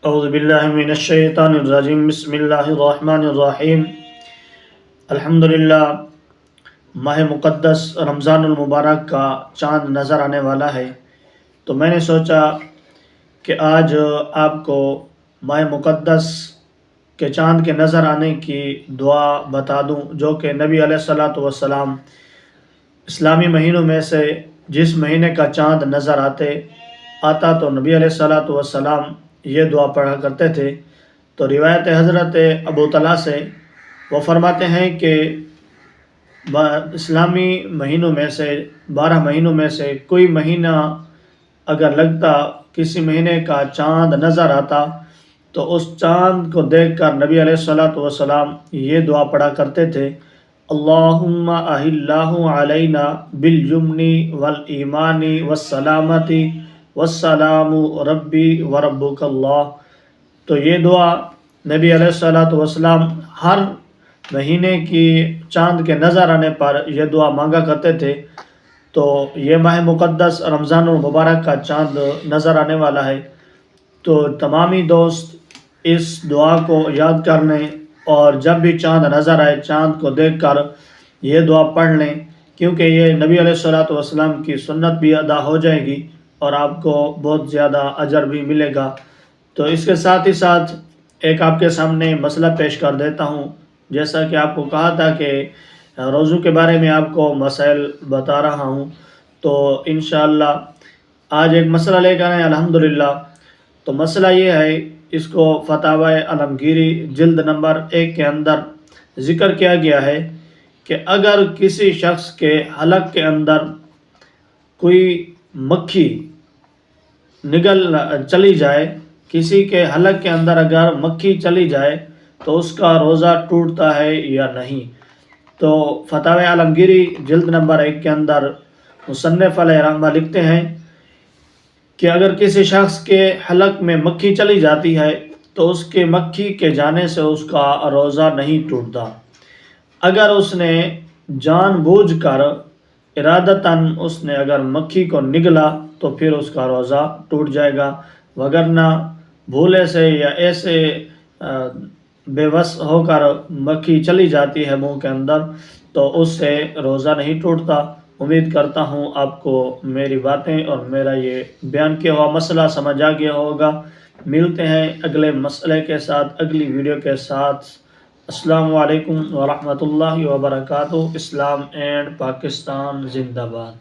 اعوذ باللہ من الشیطان الرجیم، بسم اللہ الرحمن الرحیم۔ الحمدللہ، ماہ مقدس رمضان المبارک کا چاند نظر آنے والا ہے، تو میں نے سوچا کہ آج آپ کو ماہ مقدس کے چاند کے نظر آنے کی دعا بتا دوں، جو کہ نبی علیہ الصلوۃ والسلام اسلامی مہینوں میں سے جس مہینے کا چاند نظر آتا تو نبی علیہ الصلوۃ والسلام یہ دعا پڑھا کرتے تھے۔ تو روایت حضرت ابو طلحہ سے وہ فرماتے ہیں کہ اسلامی مہینوں میں سے 12 مہینوں میں سے کوئی مہینہ اگر لگتا، کسی مہینے کا چاند نظر آتا تو اس چاند کو دیکھ کر نبی علیہ الصلوۃ والسلام یہ دعا پڑھا کرتے تھے: اللہم اہلہ علینا بالیمن والایمان والسلامتی والسلام ربی وربک اللہ۔ تو یہ دعا نبی علیہ الصلوۃ والسلام ہر مہینے کی چاند کے نظر آنے پر یہ دعا مانگا کرتے تھے۔ تو یہ ماہ مقدس رمضان المبارک کا چاند نظر آنے والا ہے، تو تمامی دوست اس دعا کو یاد کر لیں، اور جب بھی چاند نظر آئے چاند کو دیکھ کر یہ دعا پڑھ لیں، کیونکہ یہ نبی علیہ الصلوۃ والسلام کی سنت بھی ادا ہو جائے گی اور آپ کو بہت زیادہ اجر بھی ملے گا۔ تو اس کے ساتھ ہی ساتھ ایک آپ کے سامنے مسئلہ پیش کر دیتا ہوں۔ جیسا کہ آپ کو کہا تھا کہ روزوں کے بارے میں آپ کو مسائل بتا رہا ہوں، تو انشاءاللہ آج ایک مسئلہ لے کر آئے الحمدللہ۔ تو مسئلہ یہ ہے، اس کو فتاوی عالمگیری جلد نمبر 1 کے اندر ذکر کیا گیا ہے کہ اگر کسی شخص کے حلق کے اندر کوئی مکھی چلی جائے، کسی کے حلق کے اندر اگر مکھی چلی جائے تو اس کا روزہ ٹوٹتا ہے یا نہیں؟ تو فتاوی عالمگیری جلد نمبر 1 کے اندر مصنف علیہ رحمہ لکھتے ہیں کہ اگر کسی شخص کے حلق میں مکھی چلی جاتی ہے تو اس کے مکھی کے جانے سے اس کا روزہ نہیں ٹوٹتا۔ اگر اس نے جان بوجھ کر ارادتاً اس نے اگر مکھی کو نگلا تو پھر اس کا روزہ ٹوٹ جائے گا، وگرنہ بھولے سے یا ایسے بے بس ہو کر مکھی چلی جاتی ہے منہ کے اندر تو اس سے روزہ نہیں ٹوٹتا۔ امید کرتا ہوں آپ کو میری باتیں اور میرا یہ بیان کیا ہوا مسئلہ سمجھ آ گیا ہوگا۔ ملتے ہیں اگلے مسئلے کے ساتھ، اگلی ویڈیو کے ساتھ۔ السلام علیکم ورحمۃ اللہ وبرکاتہ۔ اسلام اینڈ پاکستان زندہ باد۔